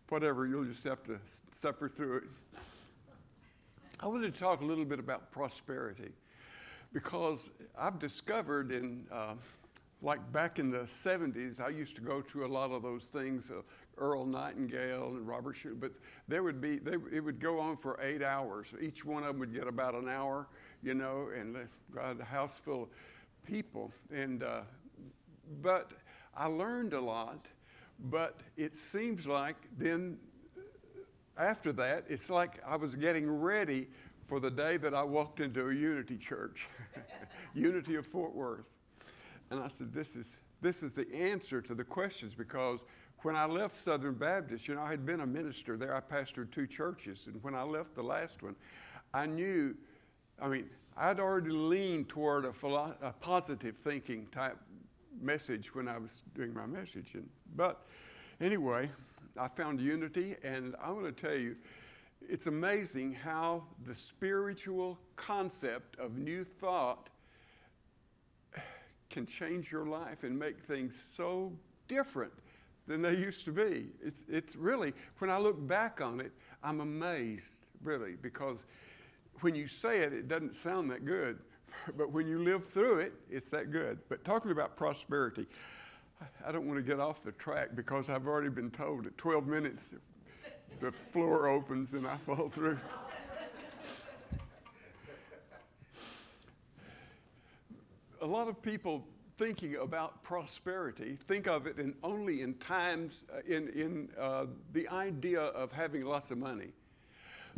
whatever, you'll just have to suffer through it. I wanted to talk a little bit about prosperity because I've discovered like back in the 70s, I used to go to a lot of those things, Earl Nightingale and Robert Schuller, but it would go on for 8 hours. Each one of them would get about an hour, and the house full of people. But I learned a lot, but it seems like then after that, it's like I was getting ready for the day that I walked into a Unity church, Unity of Fort Worth. And I said, this is the answer to the questions, because when I left Southern Baptist, I had been a minister there. I pastored 2 churches. And when I left the last one, I'd already leaned toward a positive thinking type message when I was doing my message. But anyway, I found Unity, and I want to tell you, it's amazing how the spiritual concept of new thought can change your life and make things so different than they used to be. It's really, when I look back on it, I'm amazed, really, because when you say it, it doesn't sound that good. But when you live through it, it's that good. But talking about prosperity, I don't want to get off the track because I've already been told at 12 minutes the floor opens and I fall through. A lot of people thinking about prosperity think of it only in times, in the idea of having lots of money.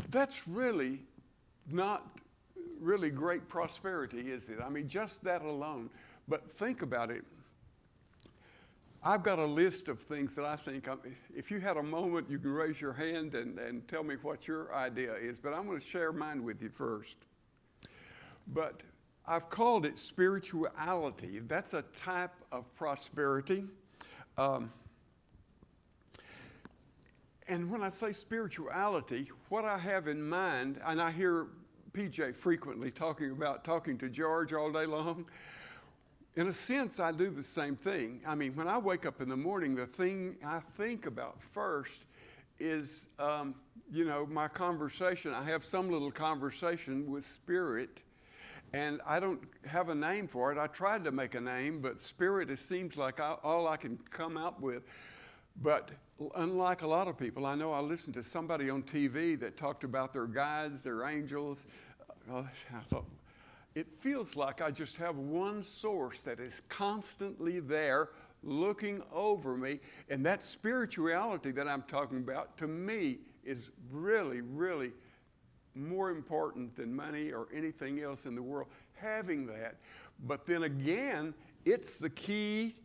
That's really not really great prosperity, is it? I mean, just that alone. But think about it. I've got a list of things that I think, if you had a moment, you can raise your hand and tell me what your idea is. But I'm going to share mine with you first. But I've called it spirituality. That's a type of prosperity. And when I say spirituality, what I have in mind, and I hear PJ frequently talking to George all day long, in a sense, I do the same thing. I mean, when I wake up in the morning, the thing I think about first is, my conversation. I have some little conversation with Spirit, and I don't have a name for it. I tried to make a name, but Spirit, it seems like all I can come up with. But unlike a lot of people, I know I listened to somebody on TV that talked about their guides, their angels. I thought, it feels like I just have one source that is constantly there looking over me. And that spirituality that I'm talking about, to me, is really, really more important than money or anything else in the world, having that. But then again, it's the key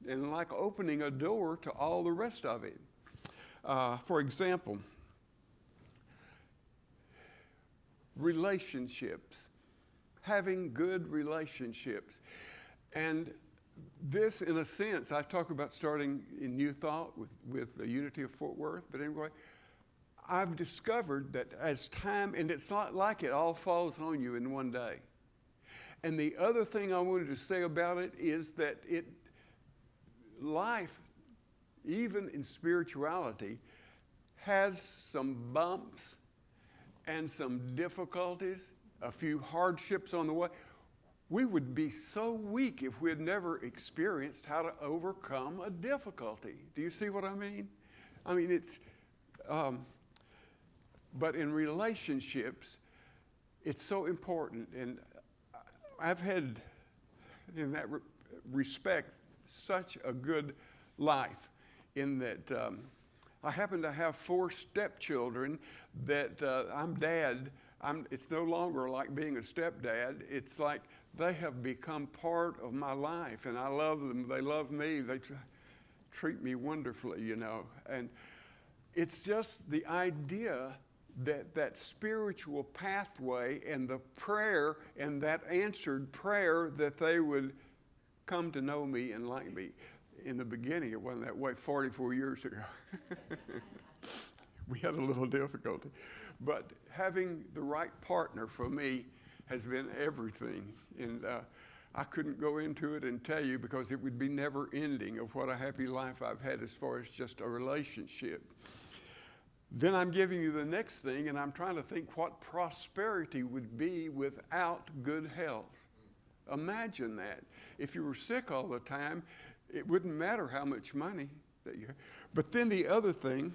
and like opening a door to all the rest of it. For example, relationships. Having good relationships. And this, in a sense, I talk about starting in New Thought with the Unity of Fort Worth, but anyway, I've discovered that as time, and it's not like it all falls on you in one day. And the other thing I wanted to say about it is that life, even in spirituality, has some bumps and some difficulties, a few hardships on the way. We would be so weak if we had never experienced how to overcome a difficulty. Do you see what I mean? I mean, it's, but in relationships, it's so important. And I've had, in that respect, such a good life in that I happen to have 4 stepchildren that I'm dad. It's no longer like being a stepdad. It's like they have become part of my life, and I love them. They love me. They treat me wonderfully, And it's just the idea that spiritual pathway and the prayer and that answered prayer that they would come to know me and like me. In the beginning, it wasn't that way 44 years ago. We had a little difficulty. But having the right partner for me has been everything. And I couldn't go into it and tell you because it would be never ending of what a happy life I've had as far as just a relationship. Then I'm giving you the next thing, and I'm trying to think what prosperity would be without good health. Imagine that. If you were sick all the time, it wouldn't matter how much money that you had. But then the other thing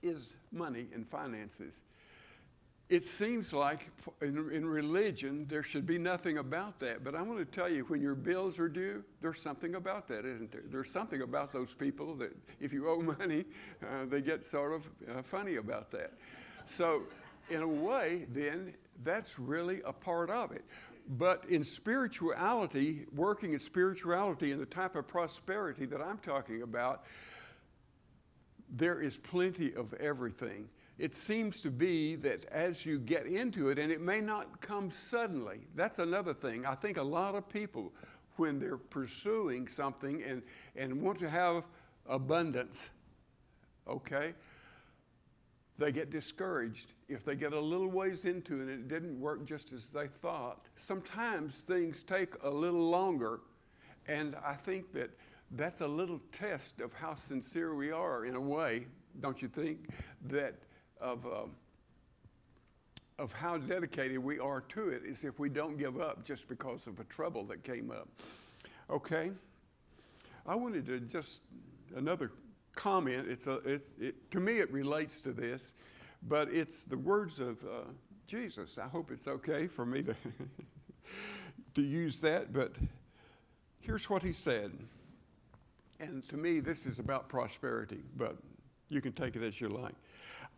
is money and finances. It seems like in religion, there should be nothing about that. But I want to tell you, when your bills are due, there's something about that, isn't there? There's something about those people that if you owe money, they get sort of funny about that. So in a way, then, that's really a part of it. But in spirituality, working in spirituality and the type of prosperity that I'm talking about, there is plenty of everything. It seems to be that as you get into it, and it may not come suddenly. That's another thing. I think a lot of people, when they're pursuing something and want to have abundance, okay, they get discouraged. If they get a little ways into it and it didn't work just as they thought, sometimes things take a little longer. And I think that that's a little test of how sincere we are in a way, don't you think, that of how dedicated we are to it is if we don't give up just because of a trouble that came up. Okay? I wanted to just, another comment, to me it relates to this, but it's the words of Jesus. I hope it's okay for me to, to use that, but here's what he said. And to me, this is about prosperity, but you can take it as you like.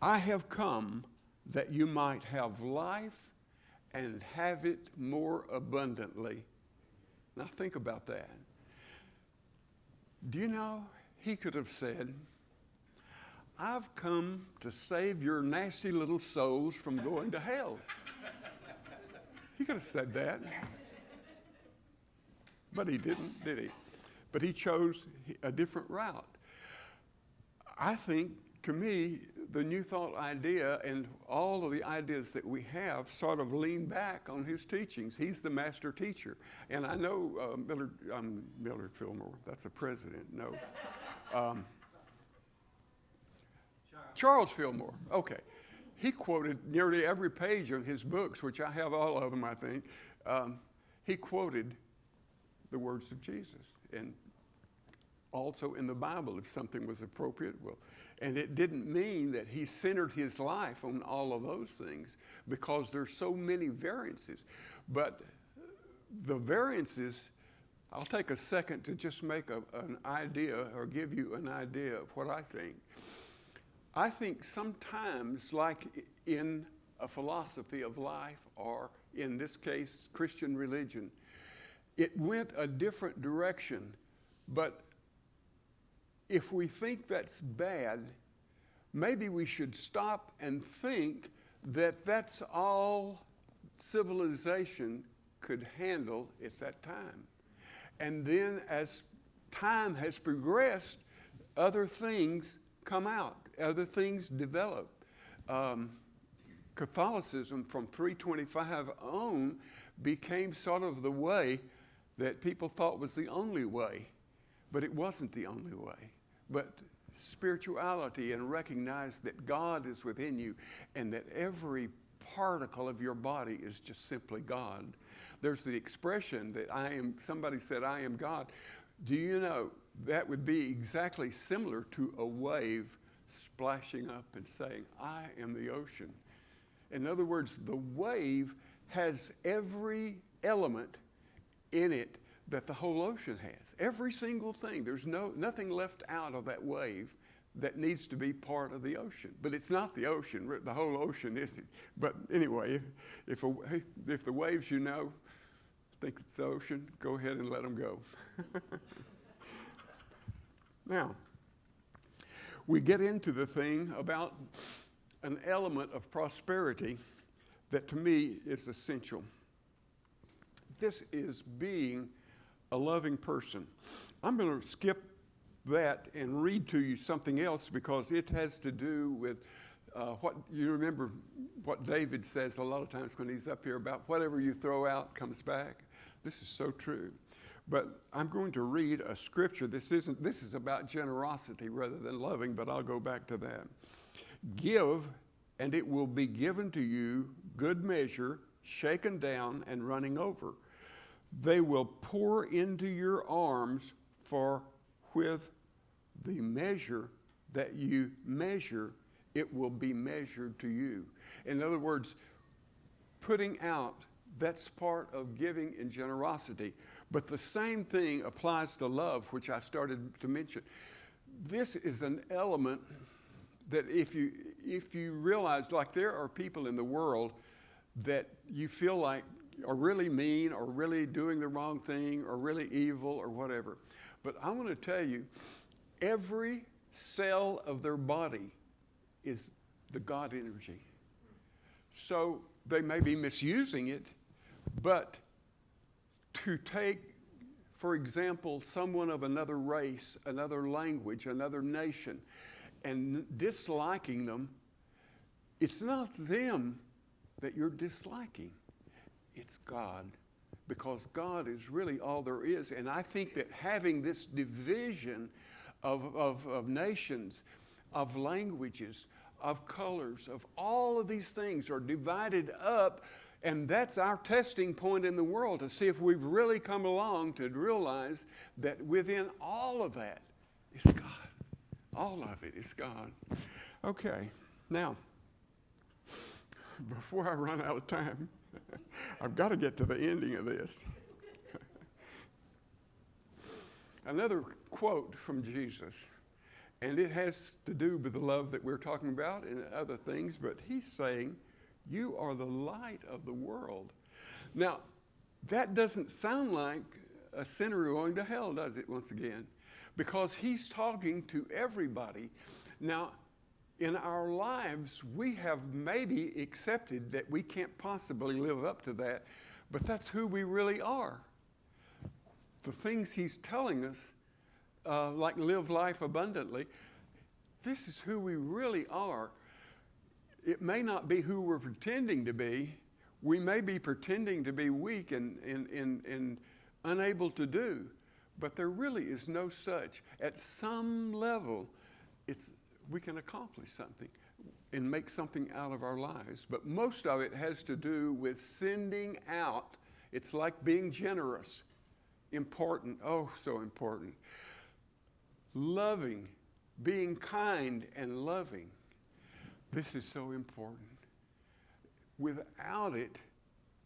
I have come that you might have life and have it more abundantly. Now think about that. Do you know, he could have said, I've come to save your nasty little souls from going to hell. He could have said that. But he didn't, did he? But he chose a different route. I think, to me, the New Thought idea and all of the ideas that we have sort of lean back on his teachings. He's the master teacher. And I know Millard Fillmore, that's a president, no. Charles Fillmore, okay. He quoted nearly every page of his books, which I have all of them, I think. He quoted the words of Jesus. And also in the Bible, if something was appropriate, well, and it didn't mean that he centered his life on all of those things because there's so many variances. But the variances, I'll take a second to just make an idea or give you an idea of what I think. I think sometimes, like in a philosophy of life, or in this case, Christian religion, it went a different direction. But if we think that's bad, maybe we should stop and think that that's all civilization could handle at that time. And then as time has progressed, other things come out, other things develop. Catholicism from 325 on became sort of the way that people thought was the only way, but it wasn't the only way. But spirituality and recognize that God is within you and that every particle of your body is just simply God. There's the expression that somebody said, I am God. Do you know that would be exactly similar to a wave splashing up and saying, I am the ocean. In other words, the wave has every element in it that the whole ocean has. Every single thing. There's nothing left out of that wave that needs to be part of the ocean. But it's not the ocean. The whole ocean isn't. But anyway, if the waves think it's the ocean, go ahead and let them go. Now, we get into the thing about an element of prosperity that to me is essential. This is being a loving person. I'm going to skip that and read to you something else because it has to do with what you remember what David says a lot of times when he's up here about whatever you throw out comes back. This is so true. But I'm going to read a scripture. This is about generosity rather than loving, but I'll go back to that. Give, and it will be given to you, good measure, shaken down and running over. They will pour into your arms, for with the measure that you measure, it will be measured to you. In other words, putting out, that's part of giving and generosity. But the same thing applies to love, which I started to mention. This is an element that if you realize, like there are people in the world that you feel like are really mean or really doing the wrong thing or really evil or whatever. But I want to tell you, every cell of their body is the God energy. So they may be misusing it, but to take, for example, someone of another race, another language, another nation, and disliking them, it's not them that you're disliking. It's God, because God is really all there is. And I think that having this division of nations, of languages, of colors, of all of these things are divided up, and that's our testing point in the world to see if we've really come along to realize that within all of that is God. All of it is God. Okay, now, before I run out of time, I've got to get to the ending of this. Another quote from Jesus, and it has to do with the love that we're talking about and other things, but he's saying, you are the light of the world. Now, that doesn't sound like a sinner going to hell, does it, once again? Because he's talking to everybody. Now, in our lives, we have maybe accepted that we can't possibly live up to that, but that's who we really are. The things he's telling us, like live life abundantly, this is who we really are. It may not be who we're pretending to be. We may be pretending to be weak and unable to do, but there really is no such. At some level, we can accomplish something and make something out of our lives. But most of it has to do with sending out. It's like being generous. Important, oh, so important. Loving, being kind and loving. This is so important. Without it,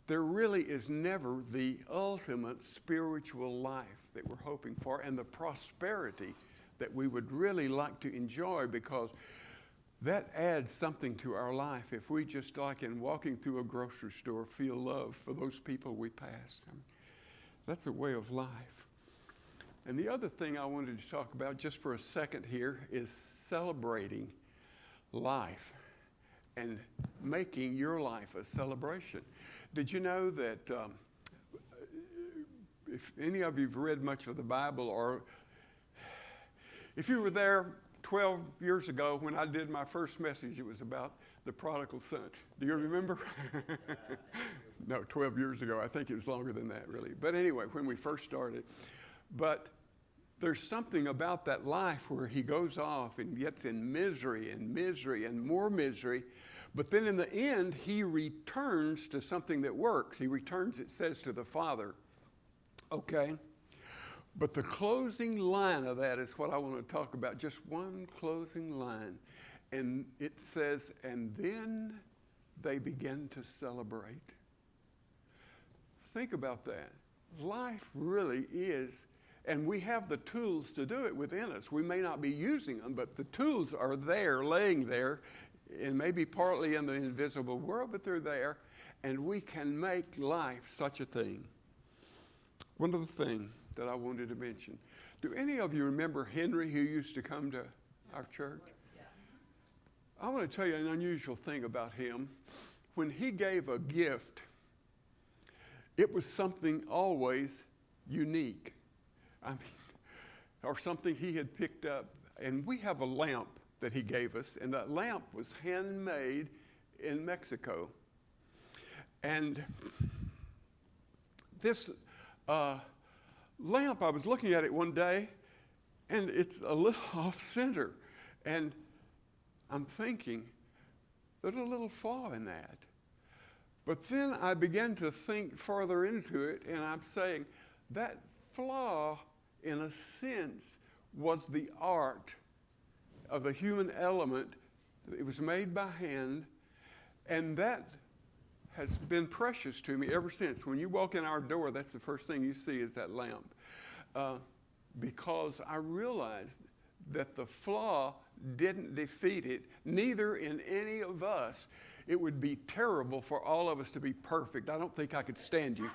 there really is never the ultimate spiritual life that we're hoping for and the prosperity that we would really like to enjoy, because that adds something to our life if we just, like in walking through a grocery store, feel love for those people we pass. That's a way of life. And the other thing I wanted to talk about just for a second here is celebrating life and making your life a celebration. Did you know that if any of you have read much of the Bible, or if you were there 12 years ago when I did my first message, it was about the prodigal son. Do you remember? No, 12 years ago. I think it was longer than that, really. But anyway, when we first started. But there's something about that life where he goes off and gets in misery and more misery. But then in the end, he returns to something that works. He returns, it says, to the Father. Okay? But the closing line of that is what I want to talk about. Just one closing line. And it says, and then they begin to celebrate. Think about that. Life really is, and we have the tools to do it within us. We may not be using them, but the tools are there, laying there, and maybe partly in the invisible world, but they're there, and we can make life such a thing. One other thing that I wanted to mention. Do any of you remember Henry, who used to come to our church? Yeah. I want to tell you an unusual thing about him. When he gave a gift, it was something always unique. I mean, or something he had picked up. And we have a lamp that he gave us, and that lamp was handmade in Mexico. And this, lamp, I was looking at it one day, and it's a little off center. And I'm thinking, there's a little flaw in that. But then I began to think further into it, and I'm saying that flaw, in a sense, was the art of the human element. It was made by hand, and that has been precious to me ever since. When you walk in our door, that's the first thing you see is that lamp. Because I realized that the flaw didn't defeat it, neither in any of us. It would be terrible for all of us to be perfect. I don't think I could stand you.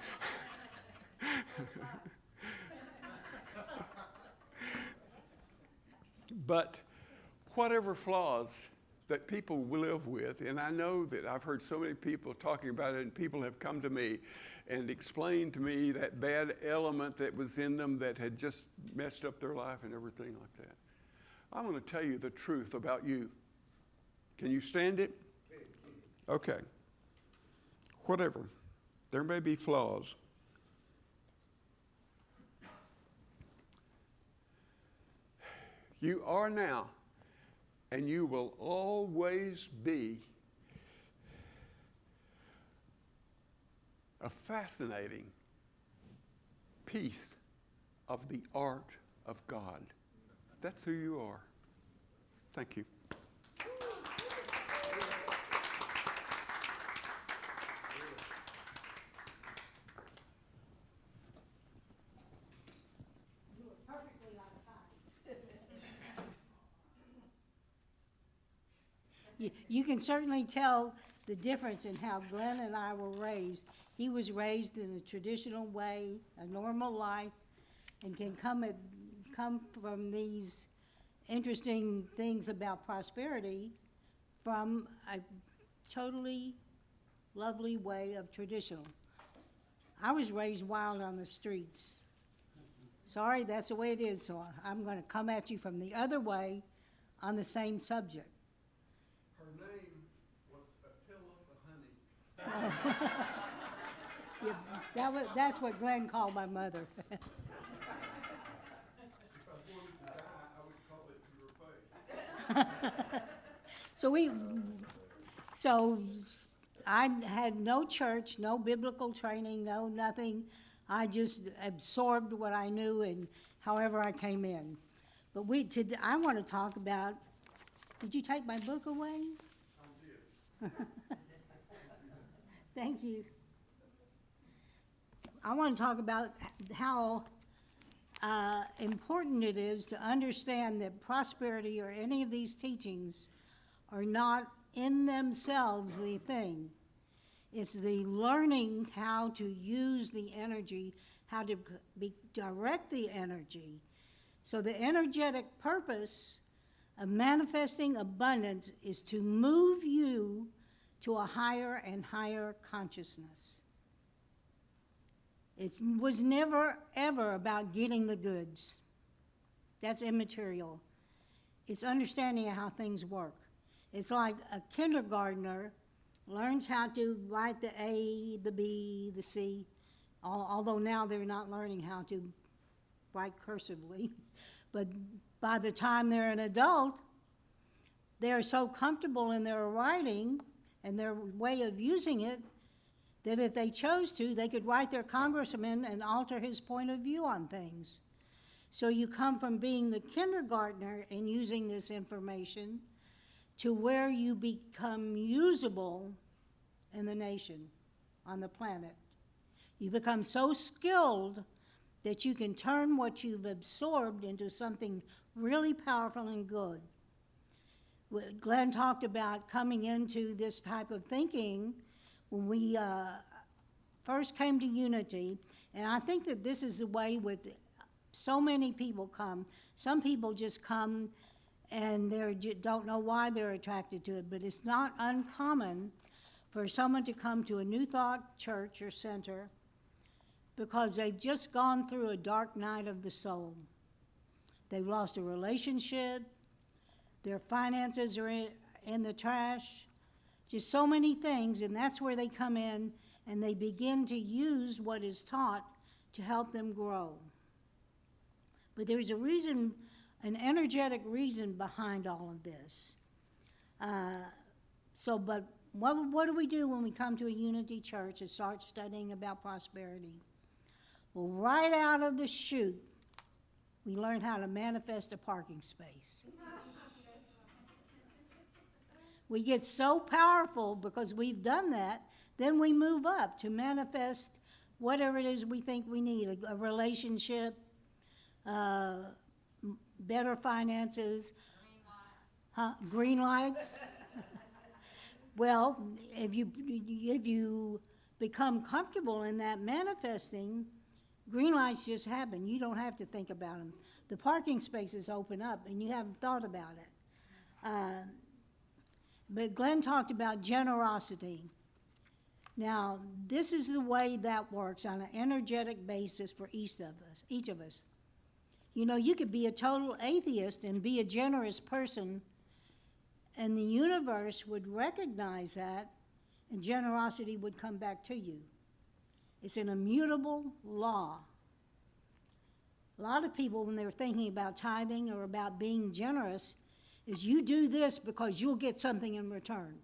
But whatever flaws that people live with, and I know that I've heard so many people talking about it, and people have come to me and explained to me that bad element that was in them that had just messed up their life and everything like that. I'm going to tell you the truth about you. Can you stand it? Okay. Whatever. There may be flaws. You are now, and you will always be, a fascinating piece of the art of God. That's who you are. Thank you. You can certainly tell the difference in how Glenn and I were raised. He was raised in a traditional way, a normal life, and can come from these interesting things about prosperity from a totally lovely way of traditional. I was raised wild on the streets. Sorry, that's the way it is, so I'm going to come at you from the other way on the same subject. Her name was Attila the Honey. Yeah, that's what Glenn called my mother. If I wanted to die, I would call it to your face. So I had no church, no biblical training, no nothing. I just absorbed what I knew and however I came in. But I want to talk about, did you take my book away? I did. Thank you. I want to talk about how important it is to understand that prosperity or any of these teachings are not in themselves the thing. It's the learning how to use the energy, how to direct the energy. So the energetic purpose of manifesting abundance is to move you to a higher and higher consciousness. It was never, ever about getting the goods. That's immaterial. It's understanding how things work. It's like a kindergartner learns how to write the A, the B, the C, although now they're not learning how to write cursively. But by the time they're an adult, they're so comfortable in their writing and their way of using it that if they chose to, they could write their congressman and alter his point of view on things. So you come from being the kindergartner and using this information to where you become usable in the nation, on the planet. You become so skilled that you can turn what you've absorbed into something really powerful and good. Glenn talked about coming into this type of thinking when we first came to Unity, and I think that this is the way with so many people come. Some people just come and they don't know why they're attracted to it, but it's not uncommon for someone to come to a New Thought church or center because they've just gone through a dark night of the soul. They've lost a relationship, their finances are in the trash, just so many things, and that's where they come in and they begin to use what is taught to help them grow. But there's a reason, an energetic reason behind all of this. But what do we do when we come to a Unity church and start studying about prosperity? Well, right out of the chute, we learn how to manifest a parking space. We get so powerful because we've done that, then we move up to manifest whatever it is we think we need, a relationship, better finances. Green lights? Well, if you become comfortable in that manifesting, green lights just happen. You don't have to think about them. The parking spaces open up, and you haven't thought about it. But Glenn talked about generosity. Now, this is the way that works on an energetic basis for each of us. You know, you could be a total atheist and be a generous person, and the universe would recognize that, and generosity would come back to you. It's an immutable law. A lot of people, when they're thinking about tithing or about being generous, is you do this because you'll get something in return.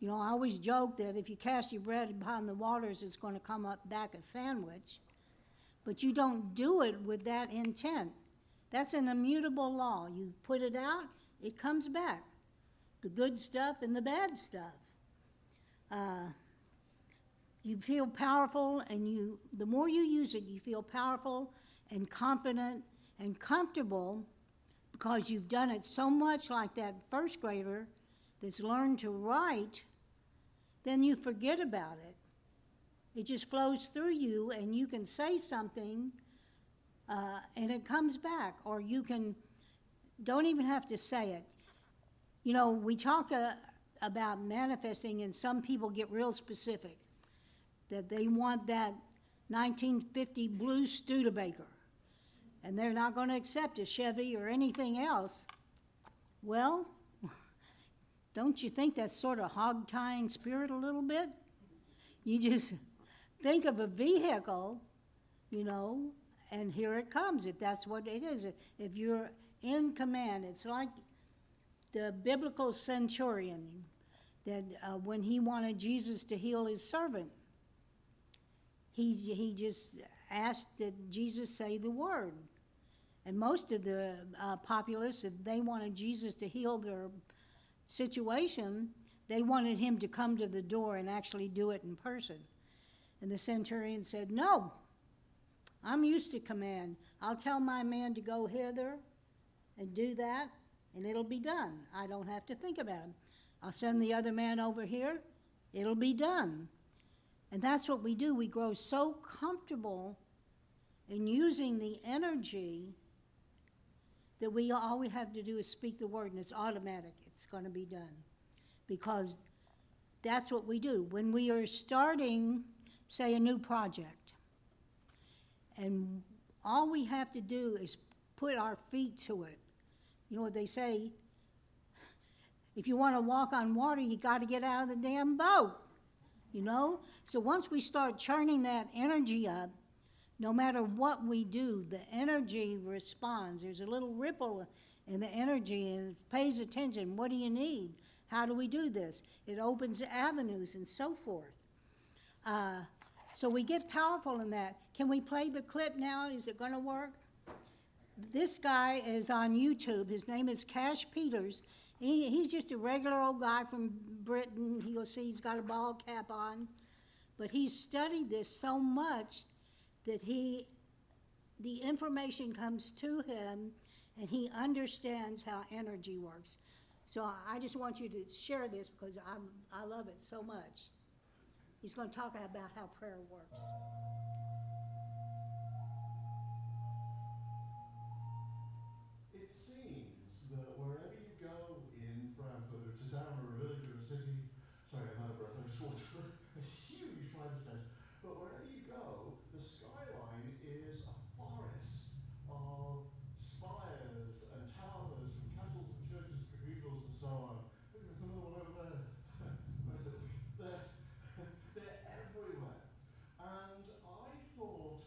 You know, I always joke that if you cast your bread upon the waters, it's going to come up back a sandwich. But you don't do it with that intent. That's an immutable law. You put it out, it comes back. The good stuff and the bad stuff. You feel powerful, and the more you use it, you feel powerful and confident and comfortable because you've done it so much, like that first grader that's learned to write, then you forget about it. It just flows through you, and you can say something, and it comes back, or don't even have to say it. You know, we talk about manifesting, and some people get real specific, that they want that 1950 blue Studebaker, and they're not going to accept a Chevy or anything else. Well, don't you think that's sort of hog-tying spirit a little bit? You just think of a vehicle, you know, and here it comes, if that's what it is. If you're in command, it's like the biblical centurion that when he wanted Jesus to heal his servant, he just asked that Jesus say the word. And most of the populace, if they wanted Jesus to heal their situation, they wanted him to come to the door and actually do it in person. And the centurion said, "No, I'm used to command. I'll tell my man to go hither and do that, and it'll be done. I don't have to think about it. I'll send the other man over here, it'll be done." And that's what we do. We grow so comfortable in using the energy that all we have to do is speak the word, and it's automatic. It's going to be done. Because that's what we do. When we are starting, say, a new project, and all we have to do is put our feet to it. You know what they say? If you want to walk on water, you got to get out of the damn boat. You know? So once we start churning that energy up, no matter what we do, the energy responds. There's a little ripple in the energy, and it pays attention. What do you need? How do we do this? It opens avenues and so forth. So we get powerful in that. Can we play the clip now? Is it going to work? This guy is on YouTube. His name is Cash Peters. He's just a regular old guy from Britain. You'll see he's got a ball cap on. But he's studied this so much that the information comes to him, and he understands how energy works. So I just want you to share this because I love it so much. He's going to talk about how prayer works. It seems that wherever you go in France, whether it's a town or a village or a city, sorry, I'm out of breath, I just walked through a huge flight of stairs, but wherever you go, the skyline is a forest of spires and towers from castles and churches, cathedrals and so on. Look, there's another one over there. Where's it? There. They're everywhere. And I thought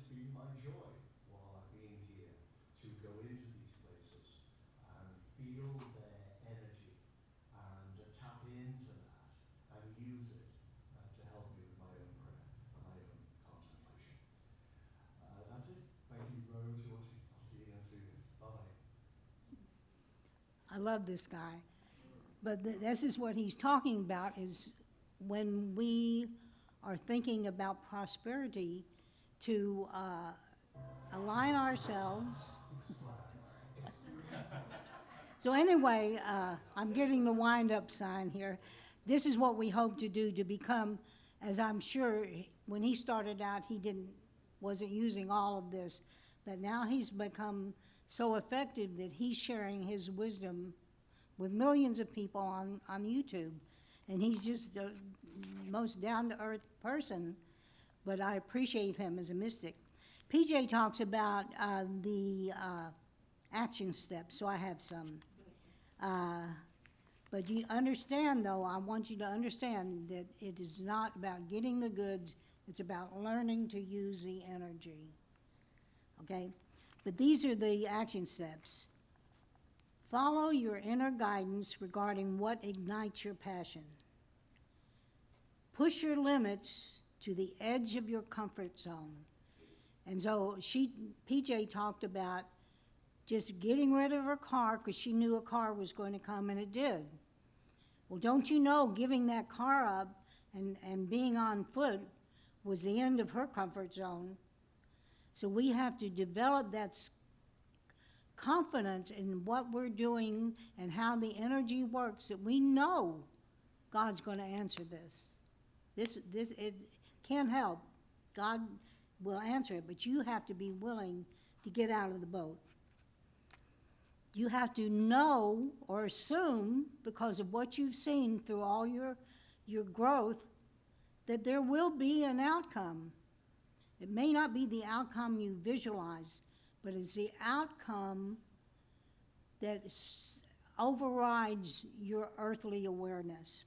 it's been my joy while I've been here to go into these places and feel their energy and tap into that and use it to help me with my own prayer and my own contemplation. That's it. Thank you very much for watching. I'll see you again soon. Bye-bye. I love this guy. But this is what he's talking about, is when we are thinking about prosperity, to align ourselves. So anyway, I'm getting the wind-up sign here. This is what we hope to do, to become, as I'm sure when he started out, he wasn't using all of this, but now he's become so effective that he's sharing his wisdom with millions of people on YouTube. And he's just the most down-to-earth person, but I appreciate him as a mystic. PJ talks about the action steps, so I have some. But you understand, though, I want you to understand that it is not about getting the goods, it's about learning to use the energy, okay? But these are the action steps. Follow your inner guidance regarding what ignites your passion. Push your limits to the edge of your comfort zone. And so PJ talked about just getting rid of her car because she knew a car was going to come, and it did. Well, don't you know, giving that car up and being on foot was the end of her comfort zone. So we have to develop that confidence in what we're doing and how the energy works, that we know God's going to answer this. It can't help. God will answer it, but you have to be willing to get out of the boat. You have to know or assume, because of what you've seen through all your growth, that there will be an outcome. It may not be the outcome you visualize, but it's the outcome that overrides your earthly awareness.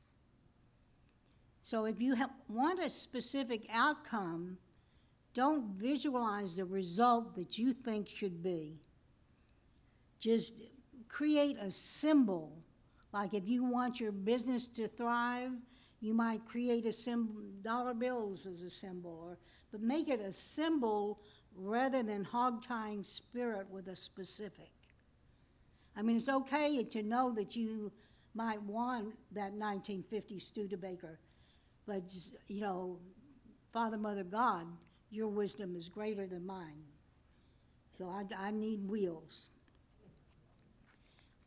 So if you want a specific outcome, don't visualize the result that you think should be. Just create a symbol. Like if you want your business to thrive, you might create a symbol, dollar bills as a symbol, but make it a symbol rather than hog-tying spirit with a specific. I mean, it's okay to know that you might want that 1950 Studebaker, but just, Father, Mother, God, your wisdom is greater than mine. So I need wheels.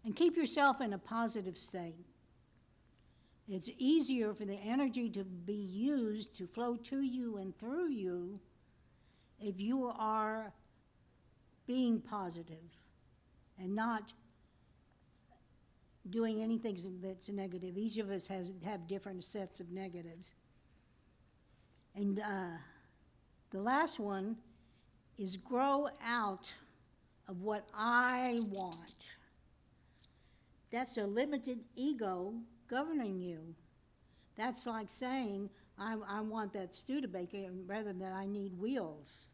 And keep yourself in a positive state. It's easier for the energy to be used to flow to you and through you if you are being positive and not doing anything that's negative. Each of us have different sets of negatives. And the last one is grow out of what I want. That's a limited ego governing you. That's like saying, I want that Studebaker rather than I need wheels.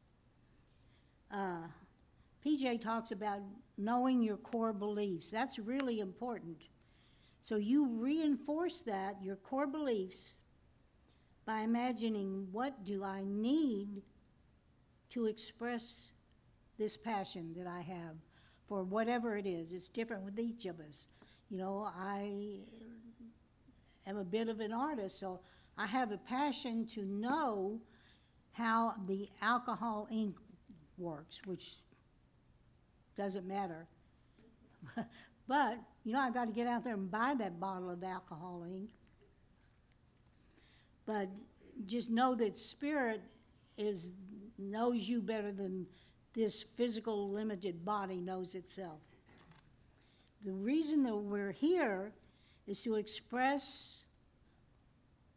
PJ talks about knowing your core beliefs. That's really important. So you reinforce that, your core beliefs, by imagining, what do I need to express this passion that I have for whatever it is. It's different with each of us. I am a bit of an artist, so I have a passion to know how the alcohol ink works, which doesn't matter. But, I got to get out there and buy that bottle of alcohol ink. But just know that spirit knows you better than this physical limited body knows itself. The reason that we're here is to express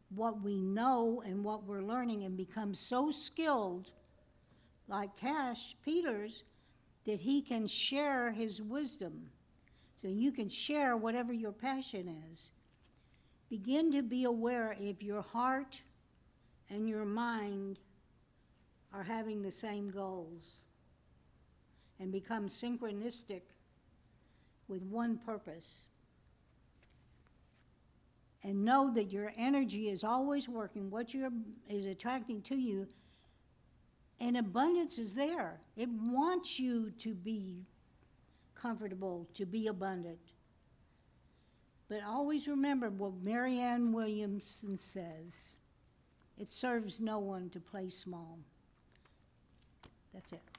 what we know and what we're learning and become so skilled, like Cash Peters, that he can share his wisdom. So you can share whatever your passion is. Begin to be aware if your heart and your mind are having the same goals and become synchronistic with one purpose. And know that your energy is always working, is attracting to you, and abundance is there. It wants you to be comfortable, to be abundant. But always remember what Marianne Williamson says. It serves no one to play small. That's it.